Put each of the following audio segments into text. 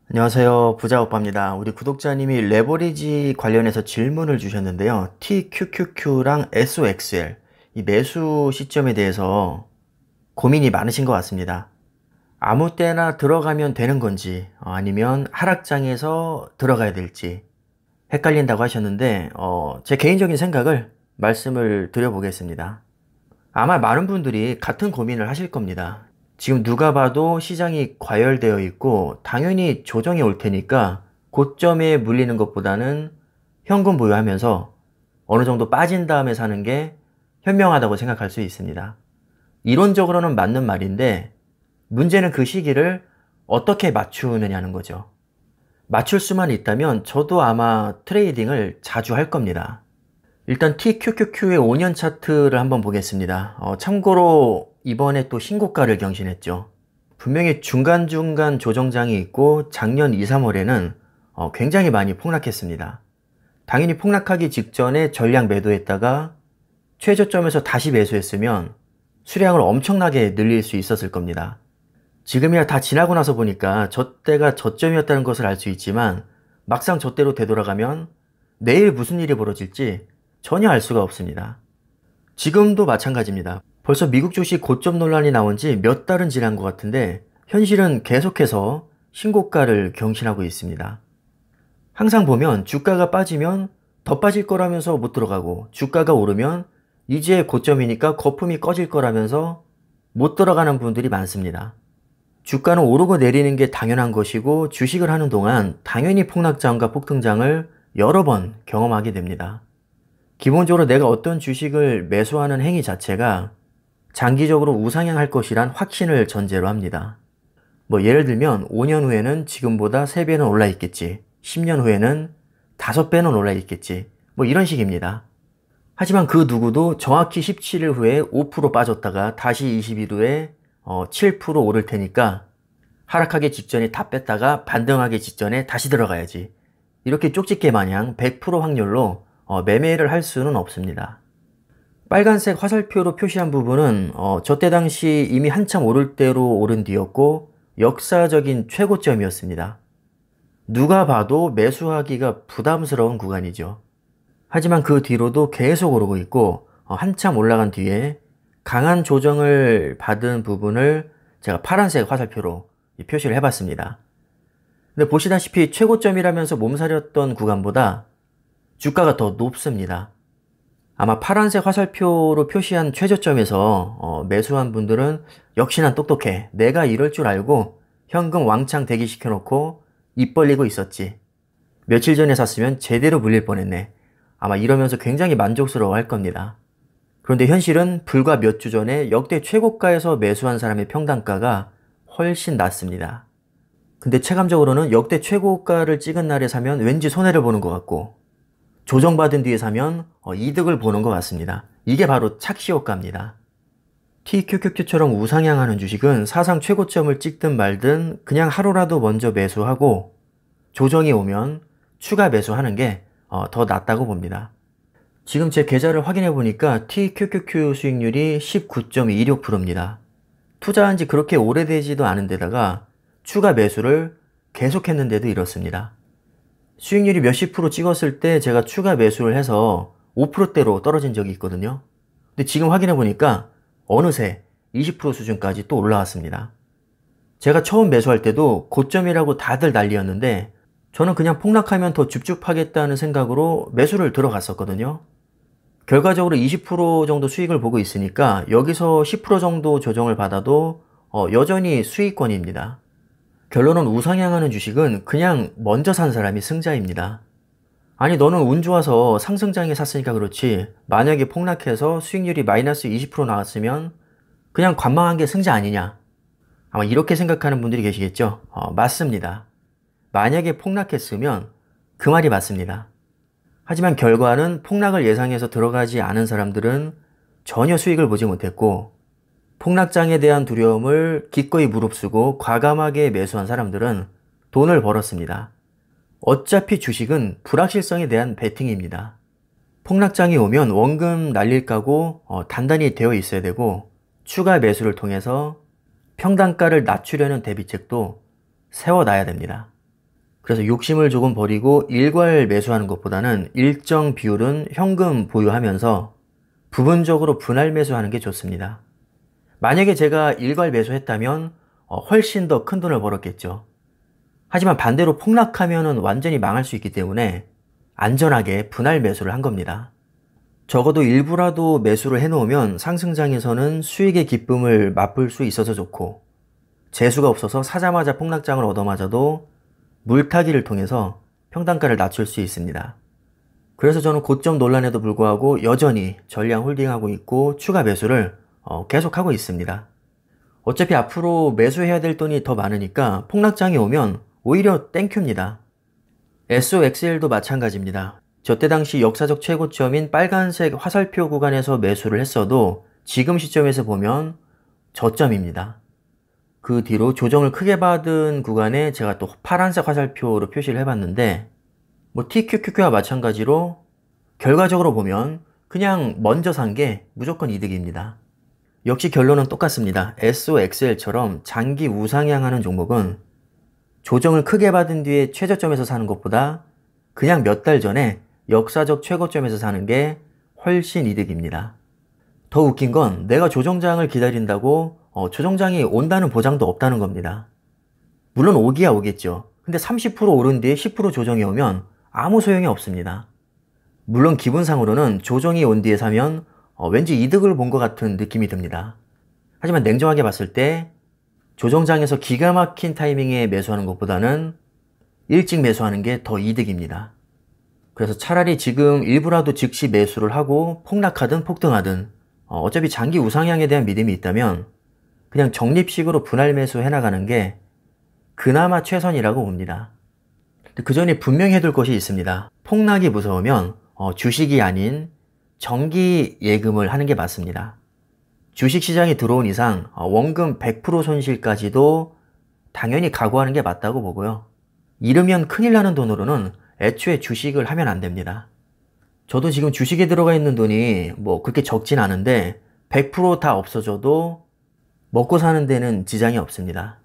안녕하세요. 부자오빠입니다. 우리 구독자님이 레버리지 관련해서 질문을 주셨는데요. TQQQ랑 SOXL, 이 매수 시점에 대해서 고민이 많으신 것 같습니다. 아무 때나 들어가면 되는 건지, 아니면 하락장에서 들어가야 될지 헷갈린다고 하셨는데, 제 개인적인 생각을 말씀을 드려보겠습니다. 아마 많은 분들이 같은 고민을 하실 겁니다. 지금 누가 봐도 시장이 과열되어 있고 당연히 조정이 올 테니까 고점에 물리는 것보다는 현금 보유하면서 어느 정도 빠진 다음에 사는 게 현명하다고 생각할 수 있습니다. 이론적으로는 맞는 말인데 문제는 그 시기를 어떻게 맞추느냐는 거죠. 맞출 수만 있다면 저도 아마 트레이딩을 자주 할 겁니다. 일단 TQQQ의 5년 차트를 한번 보겠습니다. 참고로 이번에 또 신고가를 경신했죠. 분명히 중간중간 조정장이 있고 작년 2, 3월에는 굉장히 많이 폭락했습니다. 당연히 폭락하기 직전에 전량 매도했다가 최저점에서 다시 매수했으면 수량을 엄청나게 늘릴 수 있었을 겁니다. 지금이야 다 지나고 나서 보니까 저때가 저점이었다는 것을 알 수 있지만 막상 저때로 되돌아가면 내일 무슨 일이 벌어질지 전혀 알 수가 없습니다. 지금도 마찬가지입니다. 벌써 미국 주식 고점 논란이 나온 지 몇 달은 지난 것 같은데 현실은 계속해서 신고가를 경신하고 있습니다. 항상 보면 주가가 빠지면 더 빠질 거라면서 못 들어가고 주가가 오르면 이제 고점이니까 거품이 꺼질 거라면서 못 들어가는 분들이 많습니다. 주가는 오르고 내리는 게 당연한 것이고 주식을 하는 동안 당연히 폭락장과 폭등장을 여러 번 경험하게 됩니다. 기본적으로 내가 어떤 주식을 매수하는 행위 자체가 장기적으로 우상향할 것이란 확신을 전제로 합니다. 예를 들면 5년 후에는 지금보다 3배는 올라 있겠지. 10년 후에는 5배는 올라 있겠지. 이런 식입니다. 하지만 그 누구도 정확히 17일 후에 5% 빠졌다가 다시 20일 후에 7% 오를 테니까 하락하기 직전에 다 뺐다가 반등하기 직전에 다시 들어가야지. 이렇게 쪽집게 마냥 100% 확률로 매매를 할 수는 없습니다. 빨간색 화살표로 표시한 부분은 저때 당시 이미 한참 오를 대로 오른 뒤였고 역사적인 최고점이었습니다. 누가 봐도 매수하기가 부담스러운 구간이죠. 하지만 그 뒤로도 계속 오르고 있고 한참 올라간 뒤에 강한 조정을 받은 부분을 제가 파란색 화살표로 표시를 해봤습니다. 근데 보시다시피 최고점이라면서 몸살이었던 구간보다 주가가 더 높습니다. 아마 파란색 화살표로 표시한 최저점에서 매수한 분들은 역시나 똑똑해. 내가 이럴 줄 알고 현금 왕창 대기시켜놓고 입 벌리고 있었지. 며칠 전에 샀으면 제대로 물릴 뻔했네. 아마 이러면서 굉장히 만족스러워 할 겁니다. 그런데 현실은 불과 몇 주 전에 역대 최고가에서 매수한 사람의 평단가가 훨씬 낮습니다. 근데 체감적으로는 역대 최고가를 찍은 날에 사면 왠지 손해를 보는 것 같고 조정받은 뒤에 사면 이득을 보는 것 같습니다. 이게 바로 착시효과입니다. TQQQ처럼 우상향하는 주식은 사상 최고점을 찍든 말든 그냥 하루라도 먼저 매수하고 조정이 오면 추가 매수하는 게 더 낫다고 봅니다. 지금 제 계좌를 확인해 보니까 TQQQ 수익률이 19.26%입니다. 투자한 지 그렇게 오래되지도 않은 데다가 추가 매수를 계속했는데도 이렇습니다. 수익률이 몇십 프로 찍었을 때 제가 추가 매수를 해서 5%대로 떨어진 적이 있거든요. 근데 지금 확인해 보니까 어느새 20% 수준까지 또 올라왔습니다. 제가 처음 매수할 때도 고점이라고 다들 난리였는데 저는 그냥 폭락하면 더 줍줍하겠다는 생각으로 매수를 들어갔었거든요. 결과적으로 20% 정도 수익을 보고 있으니까 여기서 10% 정도 조정을 받아도 여전히 수익권입니다. 결론은 우상향하는 주식은 그냥 먼저 산 사람이 승자입니다. 아니 너는 운 좋아서 상승장에 샀으니까 그렇지 만약에 폭락해서 수익률이 마이너스 20% 나왔으면 그냥 관망한 게 승자 아니냐. 아마 이렇게 생각하는 분들이 계시겠죠? 맞습니다. 만약에 폭락했으면 그 말이 맞습니다. 하지만 결과는 폭락을 예상해서 들어가지 않은 사람들은 전혀 수익을 보지 못했고 폭락장에 대한 두려움을 기꺼이 무릅쓰고 과감하게 매수한 사람들은 돈을 벌었습니다. 어차피 주식은 불확실성에 대한 베팅입니다. 폭락장이 오면 원금 날릴 까고 단단히 되어 있어야 되고 추가 매수를 통해서 평단가를 낮추려는 대비책도 세워놔야 됩니다. 그래서 욕심을 조금 버리고 일괄 매수하는 것보다는 일정 비율은 현금 보유하면서 부분적으로 분할 매수하는 게 좋습니다. 만약에 제가 일괄 매수했다면 훨씬 더 큰 돈을 벌었겠죠. 하지만 반대로 폭락하면 완전히 망할 수 있기 때문에 안전하게 분할 매수를 한 겁니다. 적어도 일부라도 매수를 해놓으면 상승장에서는 수익의 기쁨을 맛볼 수 있어서 좋고, 재수가 없어서 사자마자 폭락장을 얻어맞아도 물타기를 통해서 평단가를 낮출 수 있습니다. 그래서 저는 고점 논란에도 불구하고 여전히 전량 홀딩하고 있고 추가 매수를 계속하고 있습니다. 어차피 앞으로 매수해야 될 돈이 더 많으니까 폭락장이 오면 오히려 땡큐입니다. SOXL도 마찬가지입니다. 저 때 당시 역사적 최고점인 빨간색 화살표 구간에서 매수를 했어도 지금 시점에서 보면 저점입니다. 그 뒤로 조정을 크게 받은 구간에 제가 또 파란색 화살표로 표시를 해봤는데 TQQQ와 마찬가지로 결과적으로 보면 그냥 먼저 산 게 무조건 이득입니다. 역시 결론은 똑같습니다. SOXL처럼 장기 우상향하는 종목은 조정을 크게 받은 뒤에 최저점에서 사는 것보다 그냥 몇 달 전에 역사적 최고점에서 사는 게 훨씬 이득입니다. 더 웃긴 건 내가 조정장을 기다린다고 조정장이 온다는 보장도 없다는 겁니다. 물론 오기야 오겠죠. 근데 30% 오른 뒤에 10% 조정이 오면 아무 소용이 없습니다. 물론 기분상으로는 조정이 온 뒤에 사면 왠지 이득을 본 것 같은 느낌이 듭니다. 하지만 냉정하게 봤을 때 조정장에서 기가 막힌 타이밍에 매수하는 것보다는 일찍 매수하는 게 더 이득입니다. 그래서 차라리 지금 일부라도 즉시 매수를 하고 폭락하든 폭등하든 어차피 장기 우상향에 대한 믿음이 있다면 그냥 적립식으로 분할 매수 해나가는 게 그나마 최선이라고 봅니다. 그 전에 분명히 해둘 것이 있습니다. 폭락이 무서우면 주식이 아닌 정기 예금을 하는 게 맞습니다. 주식시장에 들어온 이상 원금 100% 손실까지도 당연히 각오하는 게 맞다고 보고요. 잃으면 큰일 나는 돈으로는 애초에 주식을 하면 안 됩니다. 저도 지금 주식에 들어가 있는 돈이 그렇게 적진 않은데 100% 다 없어져도 먹고 사는 데는 지장이 없습니다.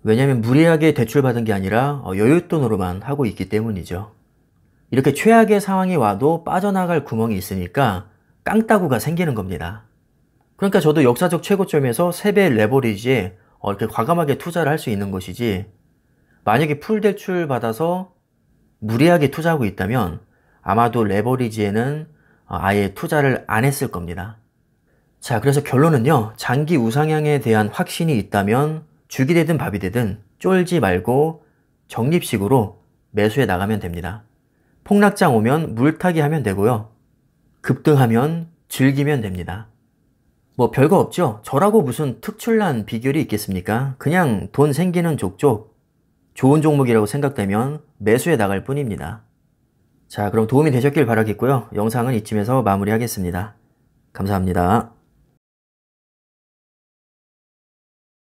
왜냐하면 무리하게 대출받은 게 아니라 여윳돈으로만 하고 있기 때문이죠. 이렇게 최악의 상황이 와도 빠져나갈 구멍이 있으니까 깡따구가 생기는 겁니다. 그러니까 저도 역사적 최고점에서 3배 레버리지에 이렇게 과감하게 투자를 할 수 있는 것이지, 만약에 풀 대출 받아서 무리하게 투자하고 있다면 아마도 레버리지에는 아예 투자를 안 했을 겁니다. 자, 그래서 결론은요. 장기 우상향에 대한 확신이 있다면 죽이 되든 밥이 되든 쫄지 말고 적립식으로 매수해 나가면 됩니다. 폭락장 오면 물타기 하면 되고요. 급등하면 즐기면 됩니다. 별거 없죠? 저라고 무슨 특출난 비결이 있겠습니까? 그냥 돈 생기는 족족 좋은 종목이라고 생각되면 매수해 나갈 뿐입니다. 자, 그럼 도움이 되셨길 바라겠고요. 영상은 이쯤에서 마무리하겠습니다. 감사합니다.